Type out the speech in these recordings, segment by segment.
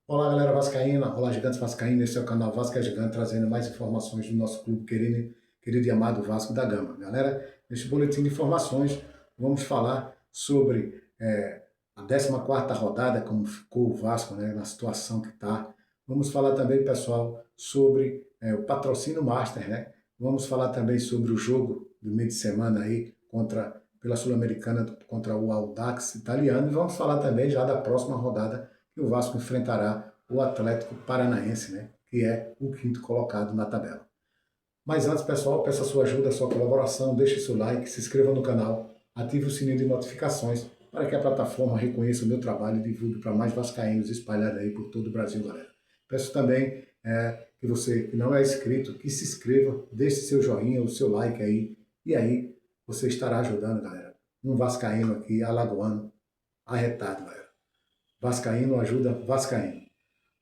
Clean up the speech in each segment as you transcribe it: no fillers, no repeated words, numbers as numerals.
Olá, galera vascaína, olá, gigantes vascaínos, esse é o canal Vasco é Gigante, trazendo mais informações do nosso clube querido e amado Vasco da Gama. Galera, neste boletim de informações, vamos falar sobre a 14ª rodada, como ficou o Vasco, né, na situação que está. Vamos falar também, pessoal, sobre o patrocínio Master, né? Vamos falar também sobre o jogo do meio de semana aí, pela Sul-Americana contra o Audax italiano, e vamos falar também já da próxima rodada que o Vasco enfrentará o Atlético Paranaense, né, que é o quinto colocado na tabela. Mas antes, pessoal, peço a sua ajuda, a sua colaboração, deixe seu like, se inscreva no canal, ative o sininho de notificações para que a plataforma reconheça o meu trabalho e divulgue para mais vascaínos espalhados aí por todo o Brasil, galera. Peço também que você que não é inscrito, que se inscreva, deixe seu joinha, o seu like aí, e aí você estará ajudando, galera. Um vascaíno aqui, alagoano, arretado, galera. Vascaíno ajuda Vascaíno.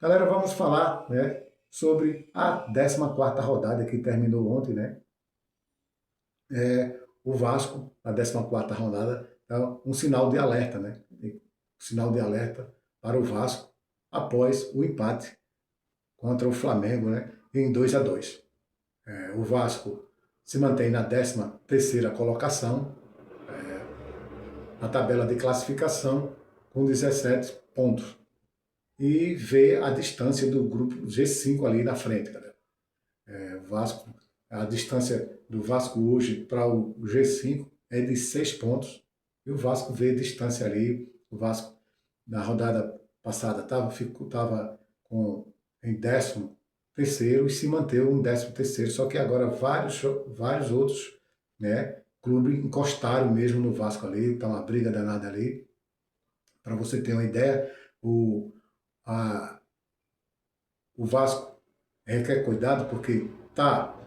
Galera, vamos falar, né, sobre a 14ª rodada que terminou ontem, né? O Vasco, a 14ª rodada, é um sinal de alerta, né? Um sinal de alerta para o Vasco após o empate contra o Flamengo, né, em 2-2. O Vasco se mantém na 13ª colocação, na tabela de classificação, com 17 pontos. E vê a distância do grupo G5 ali na frente, galera. O Vasco, a distância do Vasco hoje para o G5 é de 6 pontos. E o Vasco vê a distância ali. O Vasco, na rodada passada, estava em 13º e se manteve em 13º. Só que agora vários outros, né, clubes encostaram mesmo no Vasco ali. Está uma briga danada ali. Para você ter uma ideia, a, o Vasco requer cuidado porque está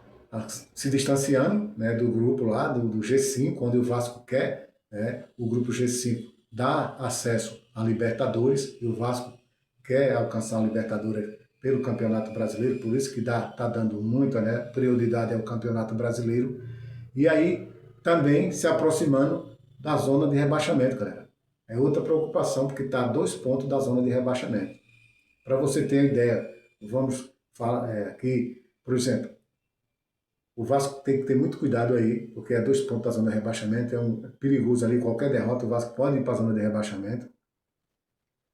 se distanciando, né, do grupo lá, do G5, onde o Vasco quer, né, o grupo G5 dá acesso a Libertadores, e o Vasco quer alcançar a Libertadores pelo Campeonato Brasileiro, por isso que está dando muita, né, prioridade ao Campeonato Brasileiro, e aí também se aproximando da zona de rebaixamento, galera. É outra preocupação, porque está a 2 pontos da zona de rebaixamento. Para você ter uma ideia, vamos falar aqui, por exemplo, o Vasco tem que ter muito cuidado aí, porque é 2 pontos da zona de rebaixamento, é perigoso ali, qualquer derrota o Vasco pode ir para a zona de rebaixamento.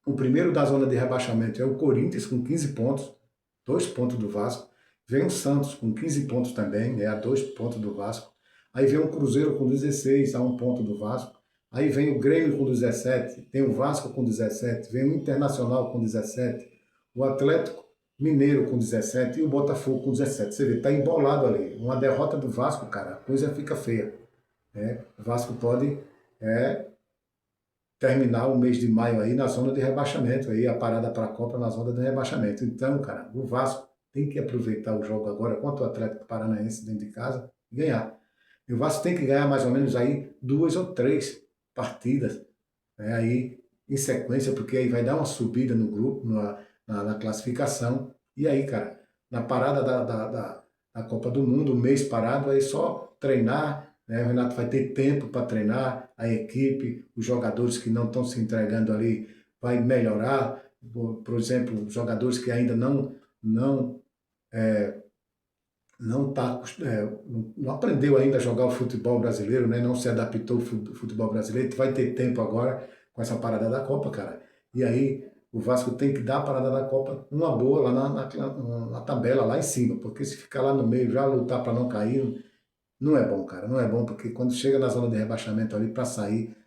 O primeiro da zona de rebaixamento é o Corinthians com 15 pontos, 2 pontos do Vasco. Vem o Santos com 15 pontos também, a 2 pontos do Vasco. Aí vem o Cruzeiro com 16, a 1 ponto do Vasco. Aí vem o Grêmio com 17, tem o Vasco com 17, vem o Internacional com 17, o Atlético Mineiro com 17 e o Botafogo com 17. Você vê, tá embolado ali. Uma derrota do Vasco, cara, a coisa fica feia. O Vasco pode terminar o mês de maio aí na zona de rebaixamento, aí a parada para a Copa na zona de rebaixamento. Então, cara, o Vasco tem que aproveitar o jogo agora contra o Atlético Paranaense dentro de casa e ganhar. E o Vasco tem que ganhar mais ou menos aí 2 ou 3 partidas, né, aí em sequência, porque aí vai dar uma subida no grupo, na classificação. E aí, cara, na parada da Copa do Mundo, um mês parado, aí só treinar, né? O Renato vai ter tempo para treinar, a equipe, os jogadores que não estão se entregando ali vai melhorar. Por exemplo, jogadores que ainda não não tá, não aprendeu ainda a jogar o futebol brasileiro, né? Não se adaptou ao futebol brasileiro, vai ter tempo agora com essa parada da Copa, cara. E aí o Vasco tem que dar a parada da Copa uma boa lá na tabela, lá em cima, porque se ficar lá no meio, já lutar para não cair, não é bom, cara. Não é bom, porque quando chega na zona de rebaixamento ali para sair,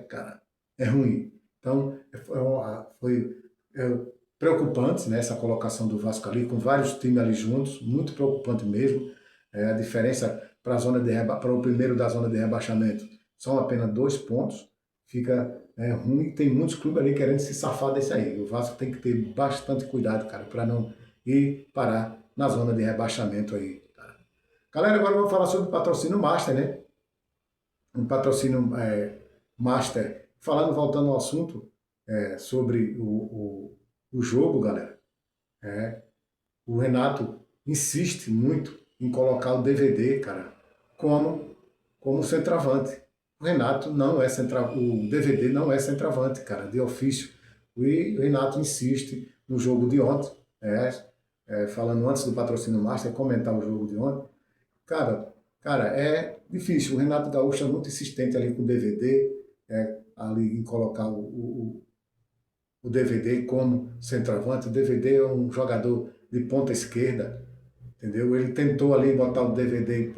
cara, é ruim. Então, foi preocupante, né, essa colocação do Vasco ali, com vários times ali juntos, muito preocupante mesmo. A diferença para o primeiro da zona de rebaixamento são apenas 2 pontos. Fica ruim. Tem muitos clubes ali querendo se safar desse aí. O Vasco tem que ter bastante cuidado, cara, para não ir parar na zona de rebaixamento aí. Galera, agora vamos falar sobre o patrocínio Master, né? Um patrocínio Master. Voltando ao assunto sobre o jogo, galera. O Renato insiste muito em colocar o DVD, cara, como centroavante. O Renato não é centroavante, o DVD não é centroavante, cara, de ofício. O Renato insiste, no jogo de ontem, falando antes do Patrocínio Master, comentar o jogo de ontem. Cara, é difícil. O Renato Gaúcho é muito insistente ali com o DVD, ali em colocar o DVD como centroavante. O DVD é um jogador de ponta esquerda, entendeu? Ele tentou ali botar o DVD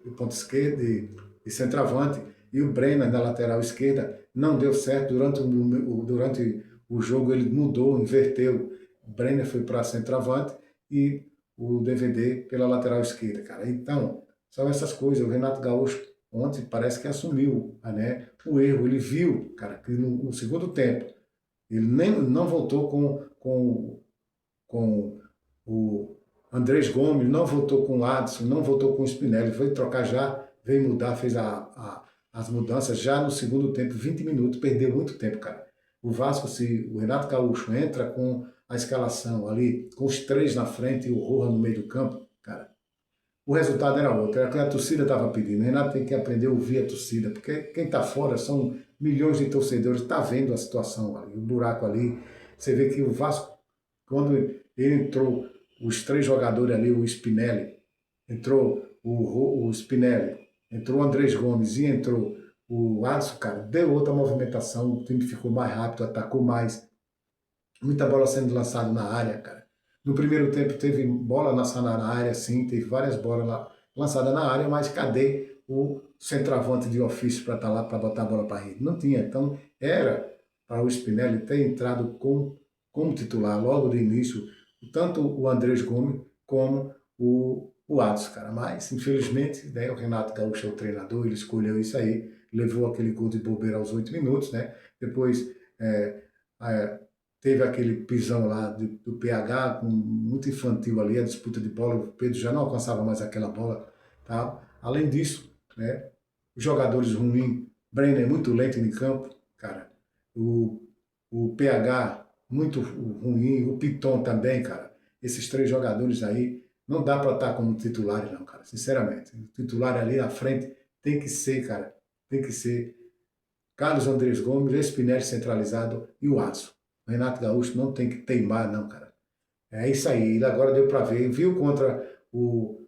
de ponta esquerda e centroavante, e o Brenner na lateral esquerda não deu certo. Durante o jogo ele mudou, inverteu. O Brenner foi para centroavante e o DVD pela lateral esquerda, cara. Então, são essas coisas. O Renato Gaúcho ontem parece que assumiu, né, o erro. Ele viu, cara, que no segundo tempo ele não voltou com o Andrés Gomes, não voltou com o Adson, não voltou com o Spinelli, veio trocar já, veio mudar, fez as mudanças já no segundo tempo, 20 minutos, perdeu muito tempo, cara. O Vasco, se o Renato Gaúcho entra com a escalação ali, com os três na frente e o Roja no meio do campo, cara, o resultado era outro, era o que a torcida estava pedindo. O Renato tem que aprender a ouvir a torcida, porque quem está fora são milhões de torcedores, está vendo a situação ali, o buraco ali. Você vê que o Vasco, quando ele entrou, os três jogadores ali, o Spinelli, entrou o Spinelli, entrou o Andrés Gomes e entrou o Adson, cara, deu outra movimentação, o time ficou mais rápido, atacou mais, muita bola sendo lançada na área, cara. No primeiro tempo teve bola lançada na área, sim, teve várias bolas lá, lançadas na área, mas cadê o centroavante de ofício para estar lá para botar a bola para a rede? Não tinha. Então era para o Spinelli ter entrado como titular logo do início, tanto o Andrés Gomes como o Adson, cara. Mas, infelizmente, né, o Renato Gaúcho é o treinador, ele escolheu isso aí, levou aquele gol de bobeira aos 8 minutos, né? Depois teve aquele pisão lá do PH, muito infantil ali, a disputa de bola, o Pedro já não alcançava mais aquela bola. Tá? Além disso, né, os jogadores ruins, Brenner muito lento em campo, cara, o PH muito ruim, o Piton também, cara. Esses três jogadores aí, não dá para estar como titulares não, cara, sinceramente. O titular ali à frente tem que ser, cara, tem que ser Carlos Andrés Gomes, Spinelli centralizado e o Adson. O Renato Gaúcho não tem que teimar, não, cara. É isso aí. Ele agora deu para ver. Viu contra o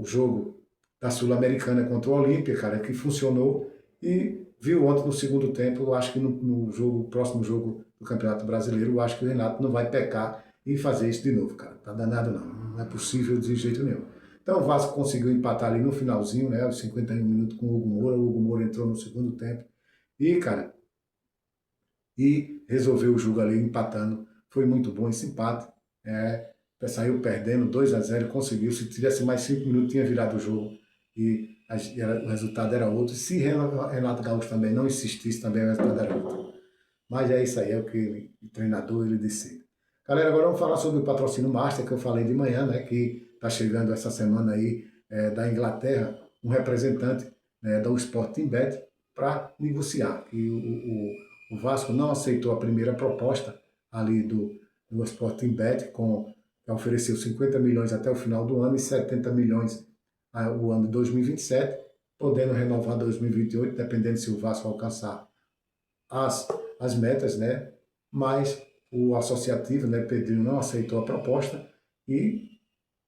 jogo da Sul-Americana contra o Olímpia, cara, que funcionou. E viu ontem no segundo tempo, eu acho que no próximo jogo do Campeonato Brasileiro, eu acho que o Renato não vai pecar e fazer isso de novo, cara. Tá danado não. Não é possível de jeito nenhum. Então o Vasco conseguiu empatar ali no finalzinho, né? Os 51 minutos com o Hugo Moura. O Hugo Moura entrou no segundo tempo. E, cara, resolveu o jogo ali empatando. Foi muito bom esse empate. Saiu perdendo 2-0, conseguiu. Se tivesse mais 5 minutos, tinha virado o jogo. E o resultado era outro. Se Renato Gaúcho também não insistisse, também o resultado era outro. Mas é isso aí, é o que o treinador ele decide. Galera, agora vamos falar sobre o patrocínio Master, que eu falei de manhã, né? Que está chegando essa semana aí da Inglaterra, um representante do Sporting Bet para negociar. Que o Vasco não aceitou a primeira proposta ali do Sporting Bet, que ofereceu 50 milhões até o final do ano e 70 milhões o ano de 2027, podendo renovar 2028, dependendo se o Vasco alcançar as metas, né? Mas o associativo, né, Pedrinho, não aceitou a proposta,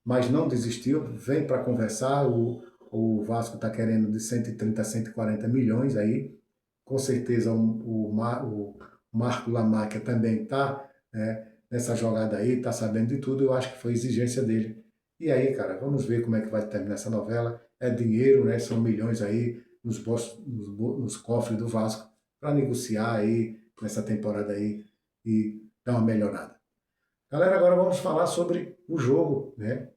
mas não desistiu, vem para conversar. O Vasco está querendo de 130 a 140 milhões aí. Com certeza o Marco Lamáquia também está nessa jogada aí, está sabendo de tudo. Eu acho que foi exigência dele. E aí, cara, vamos ver como é que vai terminar essa novela. É dinheiro, né? São milhões aí nos cofres do Vasco para negociar aí nessa temporada aí e dar uma melhorada. Galera, agora vamos falar sobre o jogo, né?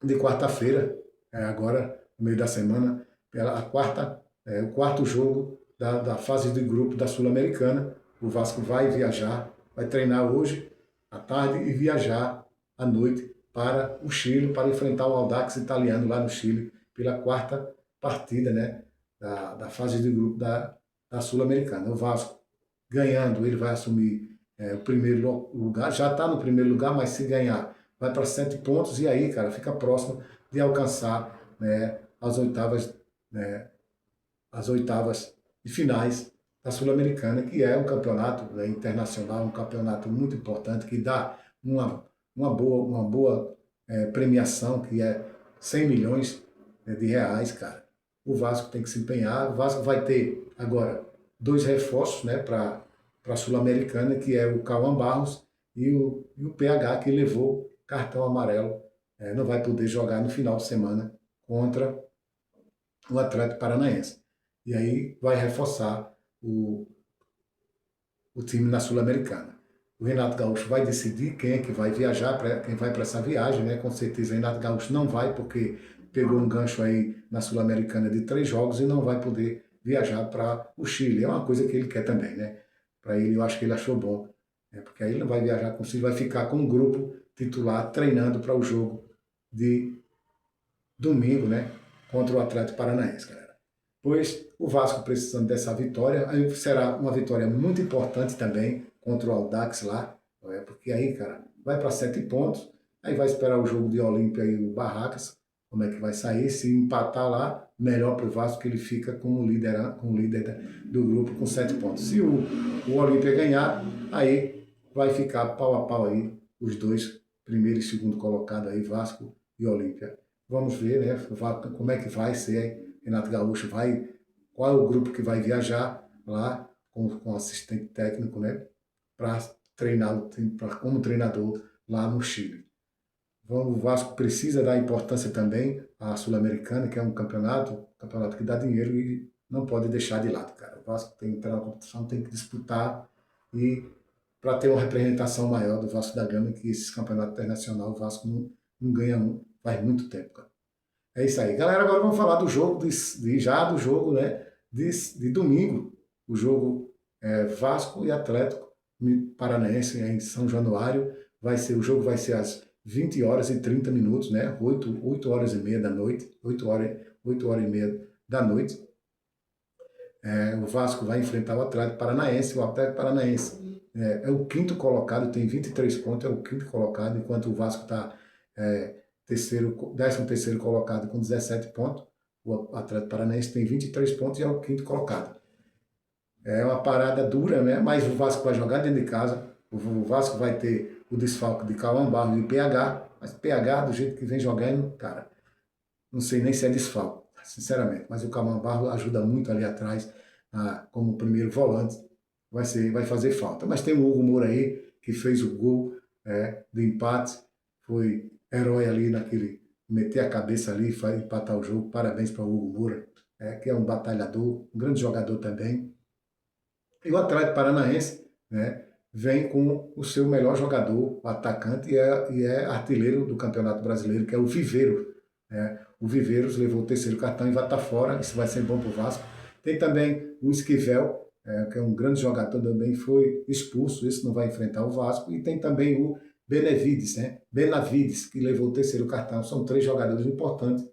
De quarta-feira, agora no meio da semana, o quarto jogo da fase de grupo da Sul-Americana. O Vasco vai viajar, vai treinar hoje à tarde e viajar à noite para o Chile, para enfrentar o Audax italiano lá no Chile, pela quarta partida, né, da fase de grupo da Sul-Americana. O Vasco ganhando, ele vai assumir o primeiro lugar, já está no primeiro lugar, mas se ganhar, vai para 7 pontos, e aí, cara, fica próximo de alcançar, né, as oitavas e finais da Sul-Americana, que é um campeonato, né, internacional, um campeonato muito importante, que dá uma boa premiação, que é 100 milhões, né, de reais, cara. O Vasco tem que se empenhar. O Vasco vai ter agora 2 reforços, né, para a Sul-Americana, que é o Cauã Barros e o PH, que levou cartão amarelo. Não vai poder jogar no final de semana contra o Atlético Paranaense. E aí vai reforçar o time na Sul-Americana. O Renato Gaúcho vai decidir quem é que vai viajar, quem vai para essa viagem, né? Com certeza o Renato Gaúcho não vai, porque pegou um gancho aí na Sul-Americana de 3 jogos e não vai poder viajar para o Chile. É uma coisa que ele quer também, né? Para ele, eu acho que ele achou bom, né? Porque aí ele não vai viajar com o Chile, vai ficar com o grupo titular treinando para o jogo de domingo, né? Contra o Atlético Paranaense, galera. Pois o Vasco precisando dessa vitória, aí será uma vitória muito importante também contra o Audax lá, porque aí, cara, vai para 7 pontos, aí vai esperar o jogo de Olímpia e o Barracas, como é que vai sair. Se empatar lá, melhor para o Vasco, que ele fica como líder do grupo com 7 pontos. Se o Olímpia ganhar, aí vai ficar pau a pau aí os 2 primeiro e segundo colocados aí, Vasco e Olímpia. Vamos ver, né, como é que vai ser. Renato Gaúcho qual é o grupo que vai viajar lá com o assistente técnico, né, para treinar como treinador lá no Chile. O Vasco precisa dar importância também à Sul-Americana, que é um campeonato que dá dinheiro e não pode deixar de lado, cara. O Vasco tem que entrar na competição, tem que disputar, e para ter uma representação maior do Vasco da Gama, que esse campeonato internacional o Vasco não ganha faz muito tempo, cara. É isso aí. Galera, agora vamos falar do jogo, já do jogo, né, de domingo. O jogo Vasco e Atlético Paranaense em São Januário. O jogo vai ser às 20 horas e 30 minutos, né? 8 horas e meia da noite. 8 horas e meia da noite. O Vasco vai enfrentar o Atlético Paranaense. O Atlético Paranaense é o 5º colocado, tem 23 pontos, é o 5º colocado, enquanto o Vasco está 13º colocado com 17 pontos. O Atlético Paranaense tem 23 pontos e é o 5º colocado. É uma parada dura, né? Mas o Vasco vai jogar dentro de casa. O Vasco vai ter o desfalque de Cauã Barros e PH. Mas PH, do jeito que vem jogando, cara, não sei nem se é desfalque, sinceramente. Mas o Cauã Barros ajuda muito ali atrás, como primeiro volante. Vai fazer falta. Mas tem o Hugo Moura aí, que fez o gol do empate. Foi herói ali meter a cabeça ali e empatar o jogo. Parabéns para o Hugo Moura, que é um batalhador, um grande jogador também. E o Atlético Paranaense, né, vem com o seu melhor jogador, o atacante, e é artilheiro do Campeonato Brasileiro, que é o Viveiro. O Viveiros levou o 3º cartão e vai estar fora. Isso vai ser bom para o Vasco. Tem também o Esquivel, que é um grande jogador também, foi expulso. Esse não vai enfrentar o Vasco. E tem também o Benavides, que levou o 3º cartão. São 3 jogadores importantes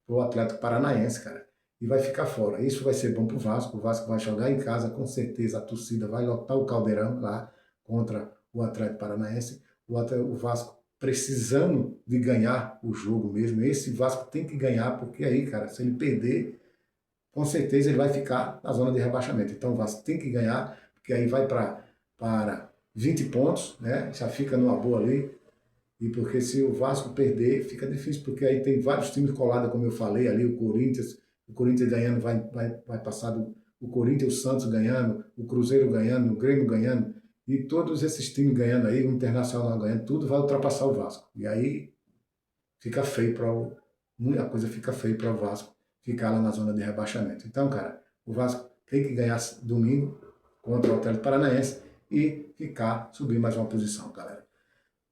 para o Atlético Paranaense, cara. E vai ficar fora. Isso vai ser bom para o Vasco. O Vasco vai jogar em casa, com certeza a torcida vai lotar o Caldeirão lá contra o Atlético Paranaense. O Vasco precisando de ganhar o jogo mesmo. Esse Vasco tem que ganhar, porque aí, cara, se ele perder, com certeza ele vai ficar na zona de rebaixamento. Então o Vasco tem que ganhar, porque aí vai para 20 pontos, né? Já fica numa boa ali. E porque se o Vasco perder, fica difícil, porque aí tem vários times colados, como eu falei ali, o Corinthians ganhando vai passar o Corinthians, o Santos ganhando, o Cruzeiro ganhando, o Grêmio ganhando, e todos esses times ganhando aí, o Internacional ganhando, tudo vai ultrapassar o Vasco. E aí fica feio muita coisa fica feio para o Vasco ficar lá na zona de rebaixamento. Então, cara, o Vasco tem que ganhar domingo contra o Atlético Paranaense e subir mais uma posição, galera.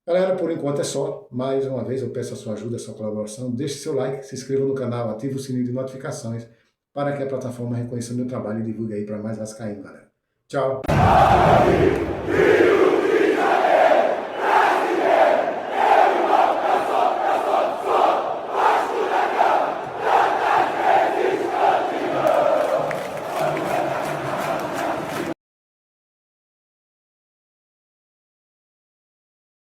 Galera, por enquanto é só. Mais uma vez eu peço a sua ajuda, a sua colaboração. Deixe seu like, se inscreva no canal, ative o sininho de notificações para que a plataforma reconheça o meu trabalho e divulgue aí para mais vascaíno, galera. Tchau!